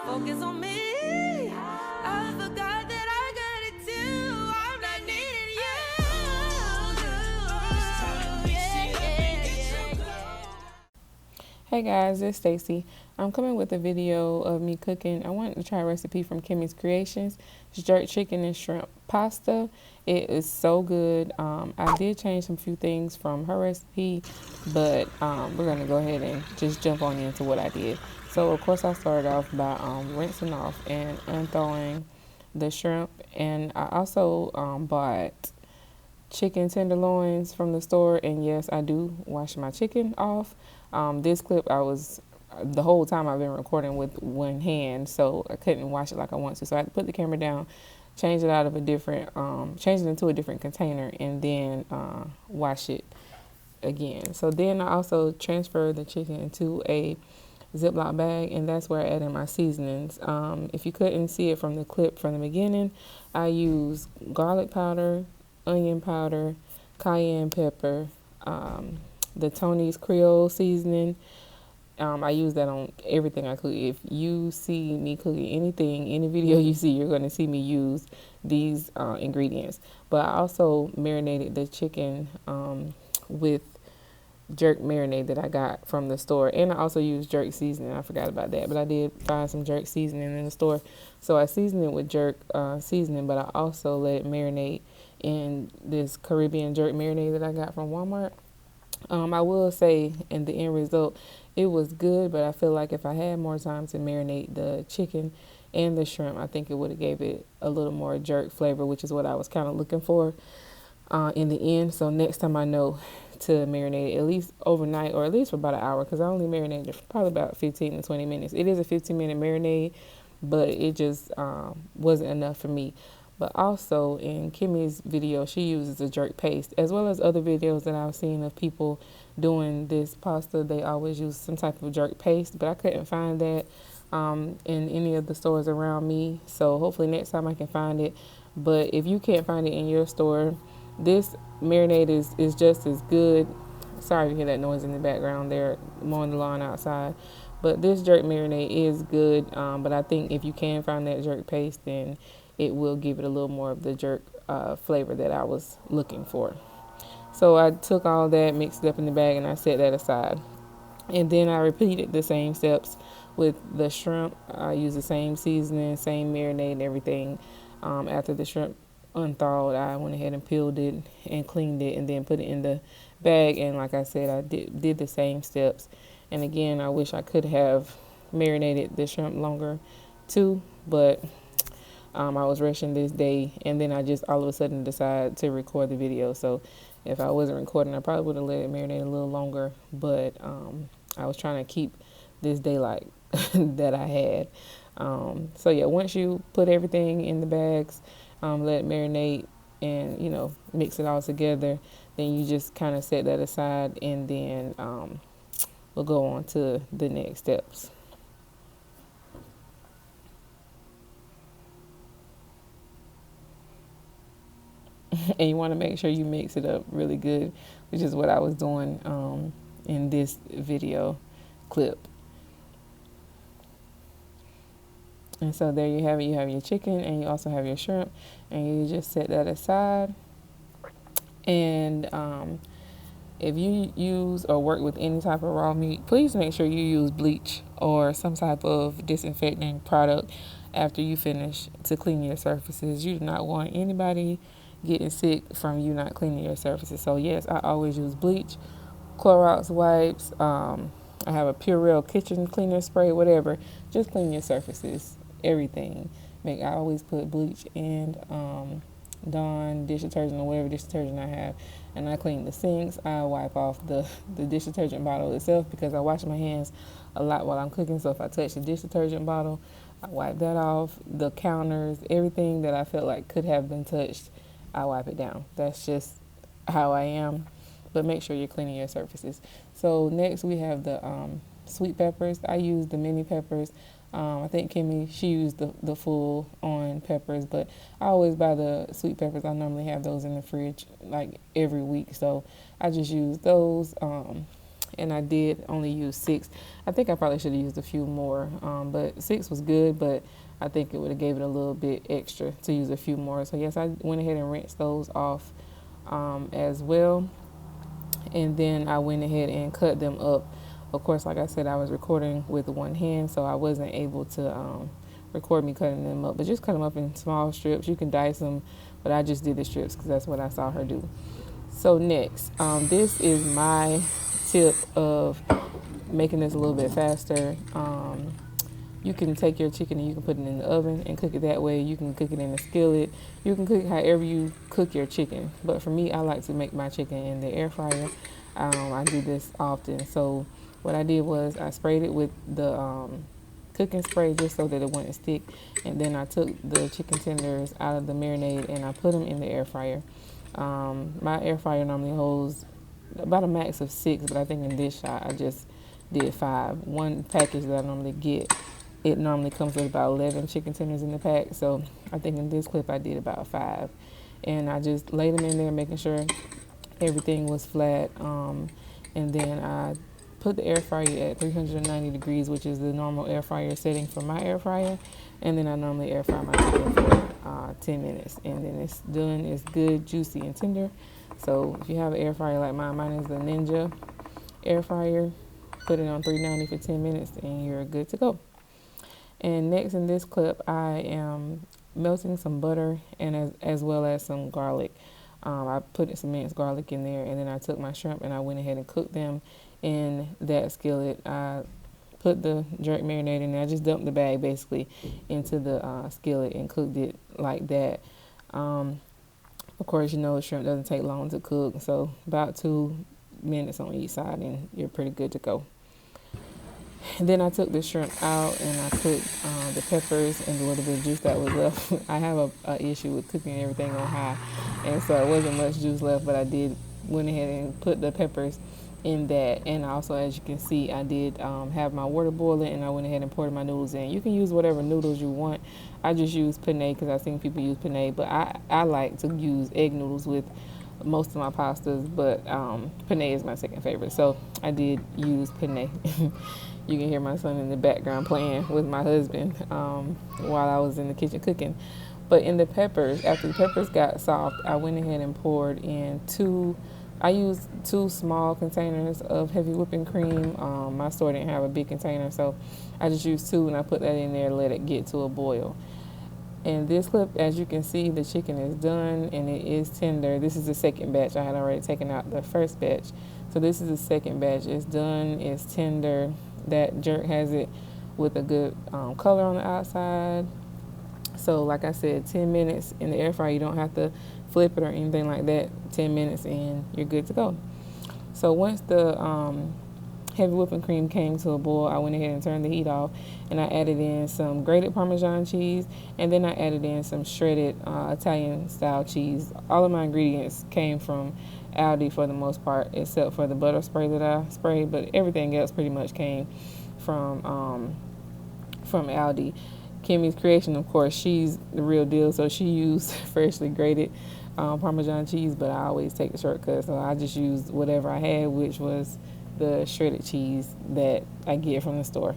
Focus on me. I forgot that I got it too. I'm not needing you. Hey guys, it's Stacey. I'm coming with a video of me cooking. I wanted to try a recipe from Kimmy's Creations. It's jerk chicken and shrimp pasta. It is so good. I did change some few things from her recipe, but we're going to go ahead and just jump on into what I did. So of course I started off by rinsing off and unthawing the shrimp, and I also bought chicken tenderloins from the store, and yes, I do wash my chicken off. This clip the whole time I've been recording with one hand, so I couldn't wash it like I want to. So I had to put the camera down, change it out of change it into a different container, and then wash it again. So then I also transferred the chicken into a Ziploc bag, and that's where I add in my seasonings. If you couldn't see it from the clip from the beginning, I use garlic powder, onion powder, cayenne pepper, the Tony's Creole seasoning. I use that on everything I cook. If you see me cooking anything, any video you see, you're going to see me use these ingredients. But I also marinated the chicken with jerk marinade that I got from the store, and I also used jerk seasoning. I forgot about that, but I did find some jerk seasoning in the store, so I seasoned it with jerk seasoning, but I also let it marinate in this Caribbean jerk marinade that I got from Walmart. I will say in the end result, it was good, but I feel like if I had more time to marinate the chicken and the shrimp, I think it would have gave it a little more jerk flavor, which is what I was kind of looking for in the end. So next time I know to marinate it at least overnight, or at least for about an hour, because I only marinated it for probably about 15 to 20 minutes. It is a 15-minute marinade, but it just wasn't enough for me. But also in Kimmy's video, she uses a jerk paste, as well as other videos that I've seen of people doing this pasta. They always use some type of jerk paste, but I couldn't find that in any of the stores around me. So hopefully next time I can find it. But if you can't find it in your store, this marinade is just as good. Sorry if you hear that noise in the background. They're mowing the lawn outside. But this jerk marinade is good. But I think if you can find that jerk paste, then it will give it a little more of the jerk flavor that I was looking for. So I took all that, mixed it up in the bag, and I set that aside. And then I repeated the same steps with the shrimp. I used the same seasoning, same marinade and everything. After the shrimp unthawed, I went ahead and peeled it and cleaned it, and then put it in the bag. And like I said, I did the same steps. And again, I wish I could have marinated the shrimp longer too, but I was rushing this day, and then I just all of a sudden decided to record the video. So if I wasn't recording, I probably would have let it marinate a little longer, but I was trying to keep this daylight that I had. So yeah, once you put everything in the bags, let it marinate, and mix it all together, then you just kind of set that aside, and then we'll go on to the next steps. And you want to make sure you mix it up really good, which is what I was doing in this video clip. And so there you have it. You have your chicken, and you also have your shrimp, and you just set that aside. And if you use or work with any type of raw meat, please make sure you use bleach or some type of disinfecting product after you finish to clean your surfaces. You do not want anybody getting sick from you not cleaning your surfaces. So yes, I always use bleach, Clorox wipes. I have a Purell kitchen cleaner spray, whatever. Just clean your surfaces, everything. I always put bleach and Dawn dish detergent or whatever dish detergent I have, and I clean the sinks. I wipe off the dish detergent bottle itself, because I wash my hands a lot while I'm cooking. So if I touch the dish detergent bottle, I wipe that off. The counters, everything that I felt like could have been touched, I wipe it down. That's just how I am. But make sure you're cleaning your surfaces. So next we have the sweet peppers. I use the mini peppers. I think Kimmy, she used the full on peppers, but I always buy the sweet peppers. I normally have those in the fridge like every week, so I just use those. and I did only use 6. I think I probably should have used a few more, but 6 was good, but I think it would have gave it a little bit extra to use a few more. So yes, I went ahead and rinsed those off as well, and then I went ahead and cut them up. Of course, like I said, I was recording with one hand, so I wasn't able to record me cutting them up, but just cut them up in small strips. You can dice them, but I just did the strips because that's what I saw her do. So next, this is my tip of making this a little bit faster. You can take your chicken and you can put it in the oven and cook it that way. You can cook it in a skillet. You can cook however you cook your chicken. But for me, I like to make my chicken in the air fryer. I do this often. So what I did was I sprayed it with the cooking spray just so that it wouldn't stick. And then I took the chicken tenders out of the marinade and I put them in the air fryer. My air fryer normally holds about a max of 6, but I think in this shot I just did 5. One package that I normally get, it normally comes with about 11 chicken tenders in the pack. So I think in this clip I did about 5. And I just laid them in there, making sure everything was flat. And then I put the air fryer at 390 degrees, which is the normal air fryer setting for my air fryer. And then I normally air fry my chicken for 10 minutes. And then it's done. It's good, juicy, and tender. So if you have an air fryer like mine is the Ninja air fryer. Put it on 390 for 10 minutes and you're good to go. And next in this clip, I am melting some butter and as well as some garlic. I put some minced garlic in there, and then I took my shrimp and I went ahead and cooked them in that skillet. I put the jerk marinade in there. I just dumped the bag basically into the skillet and cooked it like that. Of course, you know, shrimp doesn't take long to cook, so about 2 minutes on each side and you're pretty good to go. And then I took the shrimp out and I put the peppers and a little bit of juice that was left. I have a issue with cooking everything on high, and so it wasn't much juice left, but I went ahead and put the peppers in that. And also, as you can see, I did have my water boiling, and I went ahead and poured my noodles in. You can use whatever noodles you want. I just use penne because I've seen people use penne, but I like to use egg noodles with most of my pastas, but penne is my second favorite, so I did use penne. You can hear my son in the background playing with my husband while I was in the kitchen cooking. But in the peppers, after the peppers got soft, I went ahead and poured in I used 2 small containers of heavy whipping cream. My store didn't have a big container, so I just used 2 and I put that in there and let it get to a boil. In this clip, as you can see, the chicken is done and it is tender. This is the second batch. I had already taken out the first batch. So this is the second batch. It's done, it's tender. That jerk has it with a good color on the outside. So like I said, 10 minutes in the air fryer. You don't have to flip it or anything like that. 10 minutes and you're good to go. So once the heavy whipping cream came to a boil, I went ahead and turned the heat off, and I added in some grated Parmesan cheese, and then I added in some shredded Italian style cheese. All of my ingredients came from Aldi for the most part, except for the butter spray that I sprayed, but everything else pretty much came from Aldi. Kimmy's Creation, of course, she's the real deal, so she used freshly grated Parmesan cheese, but I always take the shortcut, so I just used whatever I had, which was the shredded cheese that I get from the store.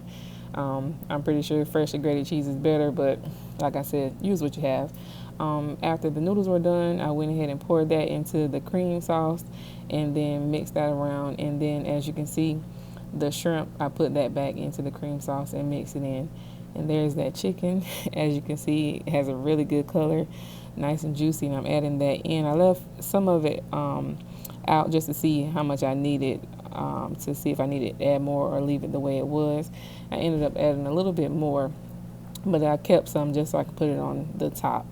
I'm pretty sure freshly grated cheese is better, but like I said, use what you have. After the noodles were done, I went ahead and poured that into the cream sauce and then mixed that around. And then, as you can see, the shrimp, I put that back into the cream sauce and mixed it in. And there's that chicken. As you can see, it has a really good color, nice and juicy, and I'm adding that in. I left some of it out just to see how much I needed, to see if I needed to add more or leave it the way it was. I ended up adding a little bit more, but I kept some just so I could put it on the top.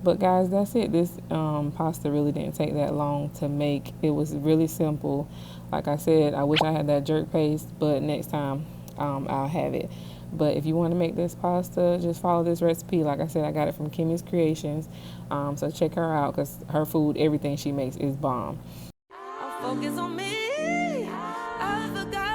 But guys, that's it. This pasta really didn't take that long to make. It was really simple. Like I said, I wish I had that jerk paste, but next time I'll have it. But if you want to make this pasta, just follow this recipe. Like I said, I got it from Kimmy's Creations. So check her out because her food, everything she makes is bomb. I'll focus on me. I forgot